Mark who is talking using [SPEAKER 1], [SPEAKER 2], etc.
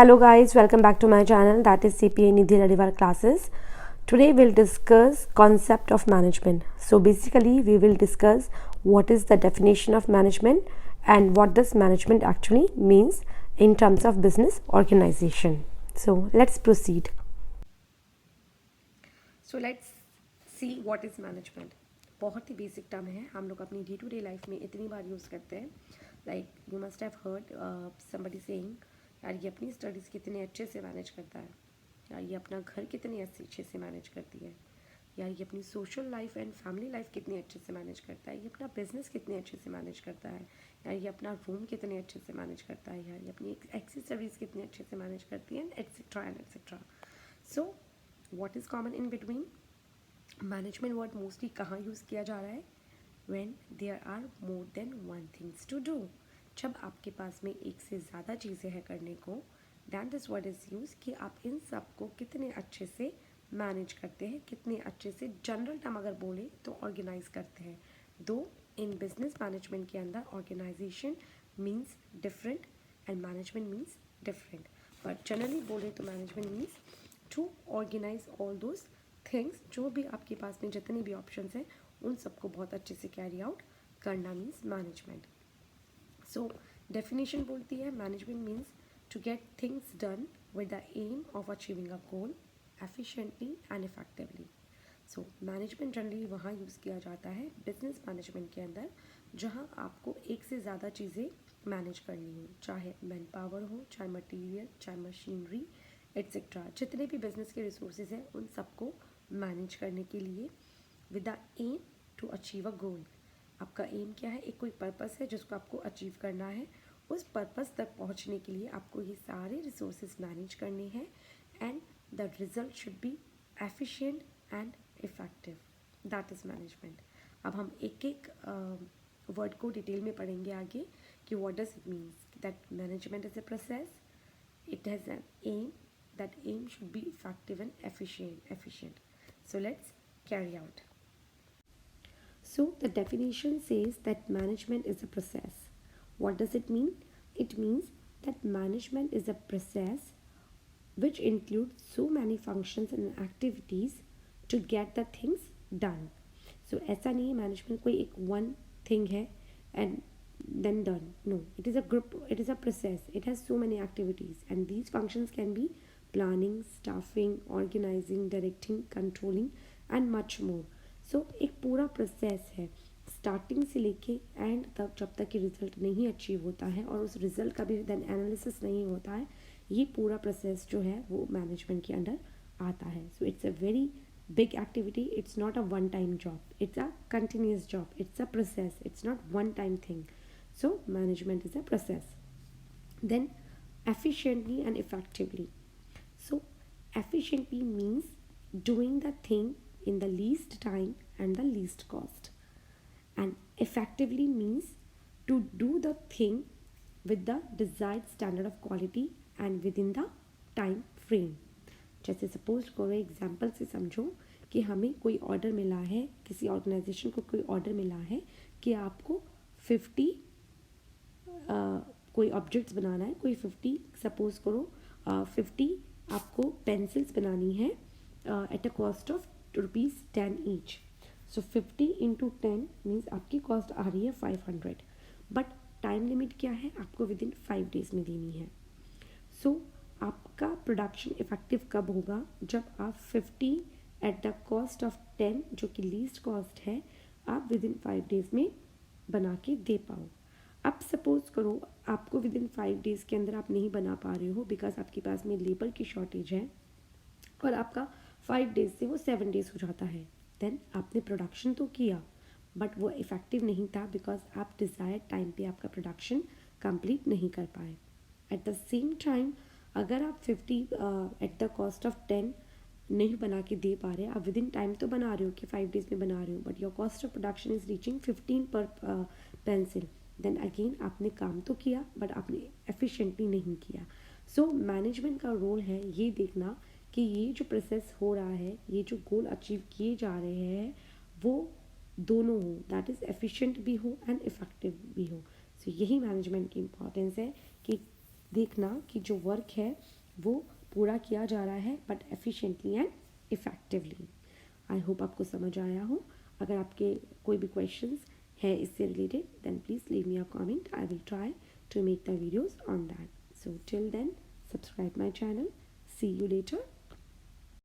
[SPEAKER 1] Hello guys, welcome back to my channel, that is CPA Nidhi Ladivar classes. Today we'll discuss concept of management. So basically we will discuss what is the definition of management and what does management actually means in terms of business organization. So let's proceed. So let's see what is management. बहुत ही basic term है, हम लोग अपनी day to day life में इतनी बार use करते हैं. Like you must have heard somebody saying, यार ये अपनी स्टडीज़ कितने अच्छे से मैनेज करता है, यार ये अपना घर कितने अच्छे से मैनेज करती है, यार ये अपनी social life and family life कितनी अच्छे से मैनेज करता है, ये अपना बिजनेस कितने अच्छे से मैनेज करता है, यार ये अपना रूम कितने अच्छे से मैनेज करता है, यार ये अपनी एक्सेसरीज कितने अच्छे से मैनेज करती है, etcetera and etcetera. So what is common in between? Management word mostly कहाँ यूज़ किया जा रहा है? When there are more than one things to do. जब आपके पास में एक से ज़्यादा चीज़ें हैं करने को, then this word is use कि आप इन सब को कितने अच्छे से मैनेज करते हैं, कितने अच्छे से, जनरल टर्म अगर बोले तो ऑर्गेनाइज करते हैं. दो इन बिजनेस मैनेजमेंट के अंदर organisation means different and management means different, but generally बोले तो management means to organise all those things. जो भी आपके पास में जितने भी ऑप्शंस हैं उन सबको बहुत अच्छे से कैरी आउट करना मीन्स मैनेजमेंट. सो डेफिनेशन बोलती है management means to get things done with the aim of achieving a goal efficiently and effectively. सो मैनेजमेंट जनरली वहाँ यूज़ किया जाता है बिजनेस मैनेजमेंट के अंदर, जहाँ आपको एक से ज़्यादा चीज़ें मैनेज करनी हो, चाहे मैन पावर हो, चाहे मटीरियल, चाहे मशीनरी एट्सेट्रा. जितने भी बिजनेस के रिसोर्सेज हैं उन सबको मैनेज करने के लिए with the aim to achieve a goal. आपका एम क्या है? एक कोई पर्पस है जिसको आपको अचीव करना है. उस पर्पस तक पहुंचने के लिए आपको ये सारे रिसोर्सेज मैनेज करने हैं and the result should be efficient and effective. That is management. अब हम एक एक वर्ड को डिटेल में पढ़ेंगे आगे कि what does it means. That management is a process, it has an aim, that aim should be effective and efficient. So let's carry out. So the definition says that management is a process. What does it mean? It means that management is a process which includes so many functions and activities to get the things done. So ऐसा नहीं है management कोई एक one thing है and then done. No, it is a group, it is a process, it has so many activities and these functions can be planning, staffing, organizing, directing, controlling and much more. So एक पूरा process है starting से लेके and तक, जब तक कि result नहीं अचीव होता है और उस रिजल्ट का भी देन एनालिसिस नहीं होता है, ये पूरा प्रोसेस जो है वो मैनेजमेंट के अंडर आता है. So it's a very big activity. It's not a one time job, it's a continuous job, it's a process, it's not one time thing. So management is a process. Then efficiently and effectively. So efficiently means doing the thing in the least time and the least cost, and effectively means to do the thing with the desired standard of quality and within the time frame. जैसे suppose करो, example से समझो कि हमें कोई order मिला है, किसी ऑर्गेनाइजेशन को कोई ऑर्डर मिला है कि आपको 50 कोई ऑब्जेक्ट्स बनाना है, कोई 50 सपोज करो 50 आपको पेंसिल्स बनानी है at a cost of ₹10 each. So 50 into 10 means आपकी कॉस्ट आ रही है 500, बट टाइम लिमिट क्या है? आपको विद इन 5 डेज में देनी है. सो आपका प्रोडक्शन इफेक्टिव कब होगा? जब आप 50 एट द कॉस्ट ऑफ 10, जो कि लीस्ट कॉस्ट है, आप विद इन 5 डेज में बना के दे पाओ. अब सपोज करो आपको विद इन 5 डेज़ के अंदर आप नहीं बना पा रहे हो बिकॉज आपके पास में लेबर की शॉर्टेज है और आपका 5 डेज से वो 7 डेज हो जाता है. देन आपने प्रोडक्शन तो किया बट वो इफ़ेक्टिव नहीं था बिकॉज आप डिज़ायर्ड टाइम पे आपका प्रोडक्शन कंप्लीट नहीं कर पाए. एट द सेम टाइम अगर आप 50 एट द कॉस्ट ऑफ 10 नहीं बना के दे पा रहे, आप विद इन टाइम तो बना रहे हो कि 5 डेज में बना रहे हो, but your cost of production is reaching 15 पर पेंसिल, देन अगेन आपने काम तो किया बट आपने एफिशिएंटली नहीं किया. सो मैनेजमेंट का रोल है ये देखना कि ये जो प्रोसेस हो रहा है, ये जो गोल अचीव किए जा रहे हैं, वो दोनों हो, दैट इज़ एफिशिएंट भी हो एंड इफेक्टिव भी हो. सो यही मैनेजमेंट की इम्पॉर्टेंस है कि देखना कि जो वर्क है वो पूरा किया जा रहा है but efficiently and effectively. I hope आपको समझ आया हो। अगर आपके कोई भी क्वेश्चंस है इससे related then please leave me a comment, I will try to make the videos on that. So till then, subscribe my channel. See you later.